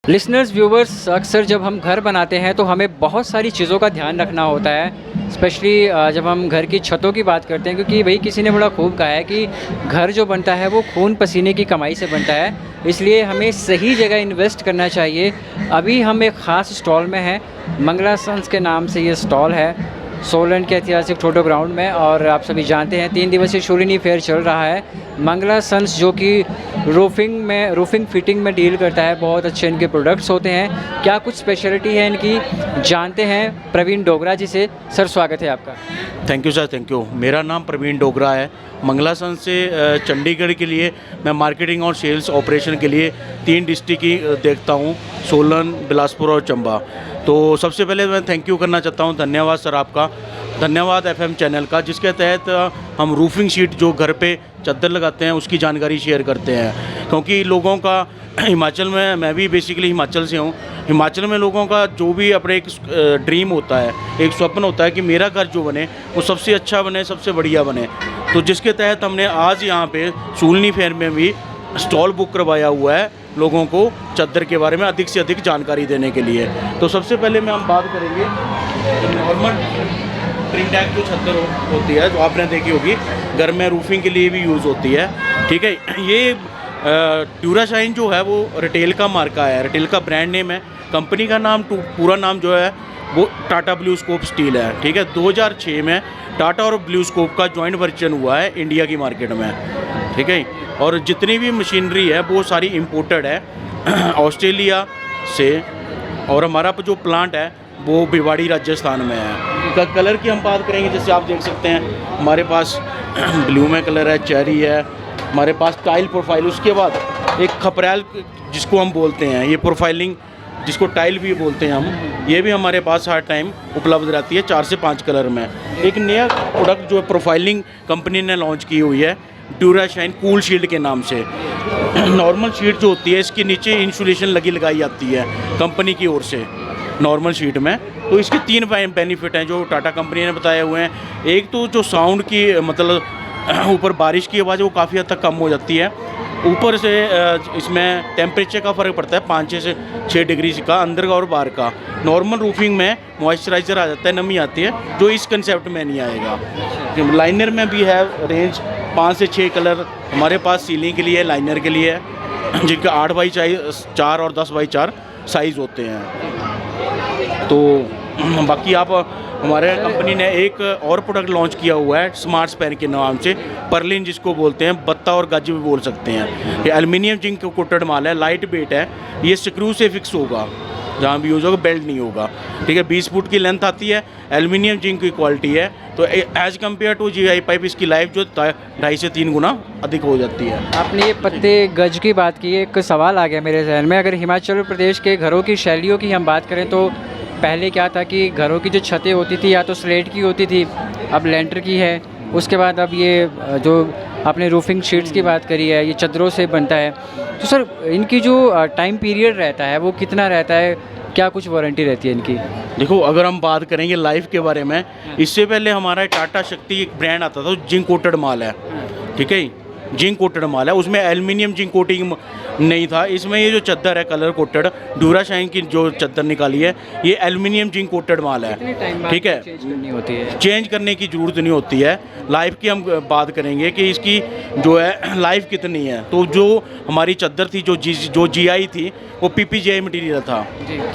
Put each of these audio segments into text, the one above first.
Listeners viewers, अक्सर जब हम घर बनाते हैं तो हमें बहुत सारी चीज़ों का ध्यान रखना होता है। स्पेशली जब हम घर की छतों की बात करते हैं, क्योंकि भाई किसी ने बड़ा खूब कहा है कि घर जो बनता है वो खून पसीने की कमाई से बनता है, इसलिए हमें सही जगह इन्वेस्ट करना चाहिए। अभी हम एक ख़ास स्टॉल में हैं, मंगला सन्स के नाम से ये स्टॉल है, सोलन के ऐतिहासिक ठोडो ग्राउंड में। और आप सभी जानते हैं 3 दिवसीय शूलिनी फेयर चल रहा है। मंगला सन्स जो कि रूफिंग फिटिंग में डील करता है, बहुत अच्छे इनके प्रोडक्ट्स होते हैं। क्या कुछ स्पेशलिटी है इनकी, जानते हैं प्रवीण डोगरा जी से। सर, स्वागत है आपका। Thank you sir, thank you. मेरा नाम प्रवीण डोगरा है। मंगला सन से चंडीगढ़ के लिए मैं मार्केटिंग और सेल्स ऑपरेशन के लिए 3 डिस्ट्रिक्ट की देखता हूँ, सोलन, बिलासपुर और चंबा। तो सबसे पहले मैं थैंक यू करना चाहता हूँ, धन्यवाद सर आपका, धन्यवाद एफएम चैनल का, जिसके तहत हम रूफिंग शीट जो घर पे चादर लगाते हैं उसकी जानकारी शेयर करते हैं। क्योंकि लोगों का हिमाचल में, मैं भी बेसिकली हिमाचल से हूँ, हिमाचल में लोगों का जो भी अपने एक ड्रीम होता है, एक स्वप्न होता है कि मेरा घर जो बने वो सबसे अच्छा बने, सबसे बढ़िया बने। तो जिसके तहत हमने आज यहाँ पे शूलिनी फेयर में भी स्टॉल बुक करवाया हुआ है लोगों को चादर के बारे में अधिक से अधिक जानकारी देने के लिए। तो सबसे पहले में हम बात करेंगे नॉर्मल ट्रिम टैग जो चादर होती है, जो आपने देखी होगी, घर में रूफिंग के लिए भी यूज़ होती है। ठीक है, ये ड्यूराशाइन जो है वो रिटेल का मार्का है, रिटेल का ब्रांड नेम है। कंपनी का नाम पूरा नाम जो है वो टाटा ब्लूस्कोप स्टील है। ठीक है, 2006 में टाटा और ब्लूस्कोप का जॉइंट वर्जन हुआ है इंडिया की मार्केट में। ठीक है, और जितनी भी मशीनरी है वो सारी इम्पोर्टेड है ऑस्ट्रेलिया से, और हमारा जो प्लांट है वो भिवाड़ी राजस्थान में है। कलर की हम बात करेंगे, जैसे आप देख सकते हैं हमारे पास ब्लू में कलर है, चेरी है, हमारे पास टाइल प्रोफाइल, उसके बाद एक खपरैल जिसको हम बोलते हैं, ये प्रोफाइलिंग जिसको टाइल भी बोलते हैं हम, ये भी हमारे पास हर टाइम उपलब्ध रहती है 4 से 5 कलर में। एक नया प्रोडक्ट जो प्रोफाइलिंग कंपनी ने लॉन्च की हुई है ड्यूराशाइन कूल शील्ड के नाम से। नॉर्मल शीट जो होती है इसके नीचे इंसुलेशन लगाई जाती है कंपनी की ओर से नॉर्मल शीट में। तो इसके 3 बेनिफिट हैं जो टाटा कंपनी ने बताए हुए हैं। एक तो जो साउंड की मतलब ऊपर बारिश की आवाज़ वो काफ़ी हद तक कम हो जाती है। ऊपर से इसमें टेम्परेचर का फ़र्क पड़ता है 5 से 6 डिग्री का, अंदर का और बाहर का। नॉर्मल रूफिंग में मॉइस्चराइज़र आ जाता है, नमी आती है, जो इस कंसेप्ट में नहीं आएगा। लाइनर में भी है रेंज 5 से 6 कलर हमारे पास सीलिंग के लिए, लाइनर के लिए है, जिनका 8x4 और 10x4 साइज़ होते हैं। तो बाकी आप हमारे कंपनी ने एक और प्रोडक्ट लॉन्च किया हुआ है स्मार्ट स्पैन के नाम से, पर्लिन जिसको बोलते हैं, बत्ता और गज भी बोल सकते हैं। ये एल्युमिनियम जिंक कोटेड माल है, लाइट वेट है, ये स्क्रू से फिक्स होगा, जहाँ भी यूज़ होगा, बेल्ट नहीं होगा। ठीक है, 20 फुट की लेंथ आती है, एल्युमिनियम जिंक की क्वालिटी है। तो as compare to GI pipe इसकी लाइफ जो 2.5 से 3 गुना अधिक हो जाती है। आपने ये पत्ते गज की बात की, एक सवाल आ गया मेरे जहन में। अगर हिमाचल प्रदेश के घरों की शैलियों की हम बात करें तो पहले क्या था कि घरों की जो छतें होती थी या तो स्लेट की होती थी, अब लेंटर की है। उसके बाद अब ये जो आपने रूफिंग शीट्स की बात करी है, ये चद्दरों से बनता है। तो सर, इनकी जो टाइम पीरियड रहता है वो कितना रहता है, क्या कुछ वारंटी रहती है इनकी? देखो, अगर हम बात करेंगे लाइफ के बारे में, इससे पहले हमारा टाटा शक्ति एक ब्रांड आता था, जिंक कोटेड माल है। ठीक है, जिंक कोटेड माल है, उसमें एल्युमिनियम जिंक कोटिंग नहीं था। इसमें ये जो चादर है कलर कोटेड ड्यूराशाइन की जो चादर निकाली है, ये एल्युमिनियम जिंक कोटेड माल है। ठीक है, चेंज करनी होती है, चेंज करने की ज़रूरत नहीं होती है। लाइफ की हम बात करेंगे कि इसकी जो है लाइफ कितनी है। तो जो हमारी चादर थी, जो GI थी, वो PPGI मटीरियल था।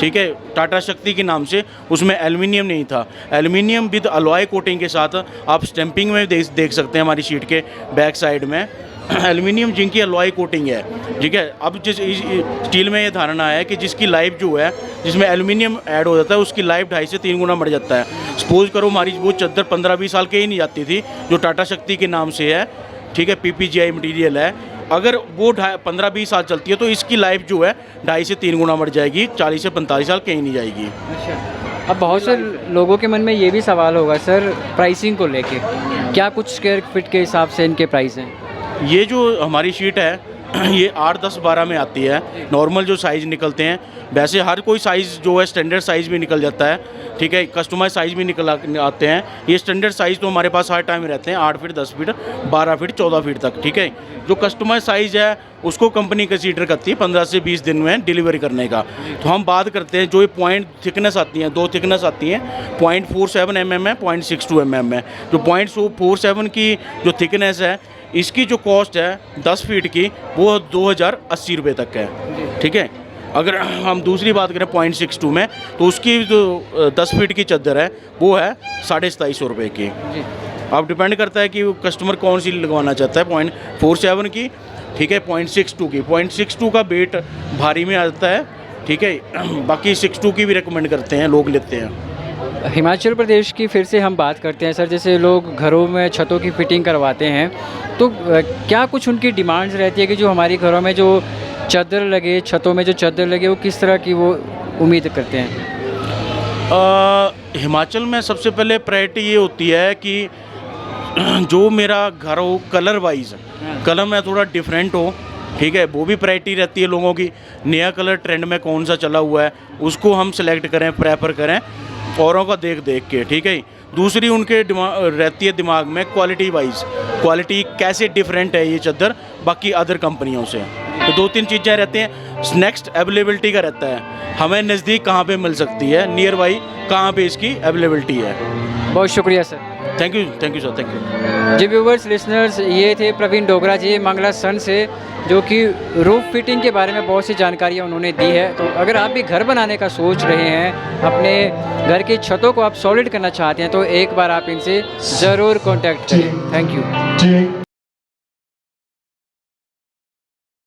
ठीक है, टाटा शक्ति के नाम से, उसमें एल्युमिनियम नहीं था। एल्युमिनियम विद अलॉय कोटिंग के साथ आप स्टैंपिंग में देख सकते हैं हमारी शीट के बैक साइड में एल्युमिनियम जिंक की अलॉय कोटिंग है। ठीक है, अब जिस स्टील में ये धारणा है कि जिसकी लाइफ जो है, जिसमें एल्युमिनियम ऐड हो जाता है, उसकी लाइफ 2.5 से 3 गुना बढ़ जाता है। सपोज करो हमारी वो चादर 15-20 साल के ही नहीं जाती थी, जो टाटा शक्ति के नाम से है। ठीक है, PPGI मटीरियल है। अगर वो 15-20 साल चलती है तो इसकी लाइफ जो है 2.5 से 3 गुना बढ़ जाएगी, 40 से 45 साल कहीं नहीं जाएगी। अच्छा, अब बहुत से लोगों के मन में ये भी सवाल होगा सर, प्राइसिंग को लेके, क्या कुछ स्क्वायर फीट के हिसाब से इनके प्राइस हैं? ये जो हमारी शीट है ये 8, 10, 12 में आती है। नॉर्मल जो साइज़ निकलते हैं, वैसे हर कोई साइज़ जो है स्टैंडर्ड साइज़ भी निकल जाता है, ठीक है, कस्टमाइज साइज़ भी आते हैं। ये स्टैंडर्ड साइज़ तो हमारे पास हर टाइम रहते हैं, 8 फीट, 10 फीट, 12 फीट, 14 फीट तक, ठीक है। जो कस्टमाइज साइज़ है उसको कंपनी कंसीडर करती है 15 से 20 दिन में डिलीवरी करने का। तो हम बात करते हैं जो ये पॉइंट थिकनेस आती हैं, 2 थिकनेस आती हैं, 0.47 mm है, 0.62 mm है। जो 0.47 की जो थिकनेस है, इसकी जो कॉस्ट है 10 फीट की, वो 2080 रुपये तक है, ठीक है। अगर हम दूसरी बात करें 0.62 में, तो उसकी जो 10 फीट की चादर है वो है 2750 रुपये की। अब डिपेंड करता है कि कस्टमर कौन सी लगवाना चाहता है, 0.47 की, ठीक है, 0.62 की। 0.62 का वेट भारी में आता है, ठीक है। बाकी 62 की भी रिकमेंड करते हैं, लोग लेते हैं। हिमाचल प्रदेश की फिर से हम बात करते हैं सर। जैसे लोग घरों में छतों की फिटिंग करवाते हैं, तो क्या कुछ उनकी डिमांड्स रहती है कि जो हमारी घरों में जो चादर लगे, छतों में जो चादर लगे, वो किस तरह की वो उम्मीद करते हैं? हिमाचल में सबसे पहले प्रायोरिटी ये होती है कि जो मेरा घर हो कलर वाइज, कलर में थोड़ा डिफरेंट हो, ठीक है, वो भी प्रायोरिटी रहती है लोगों की। नया कलर ट्रेंड में कौन सा चला हुआ है उसको हम सेलेक्ट करें, प्रेफर करें औरों का देख देख के, ठीक है। दूसरी उनके रहती है दिमाग में क्वालिटी वाइज, क्वालिटी कैसे डिफरेंट है ये चादर बाकी अदर कंपनियों से। तो 2-3 चीज़ें रहती हैं। नेक्स्ट अवेलेबिलिटी का रहता है, हमें नज़दीक कहाँ पे मिल सकती है, नियर बाई कहाँ पे इसकी अवेलेबिलिटी है। बहुत शुक्रिया sir. Thank you sir, thank you. जी व्यूवर्स, लिसनर्स, ये थे प्रवीण डोगरा जी मंगला सन से, जो कि रूफ फिटिंग के बारे में बहुत सी जानकारियाँ उन्होंने दी है। तो अगर आप भी घर बनाने का सोच रहे हैं, अपने घर की छतों को आप सॉलिड करना चाहते हैं, तो एक बार आप इनसे ज़रूर कॉन्टैक्ट करें। Thank you.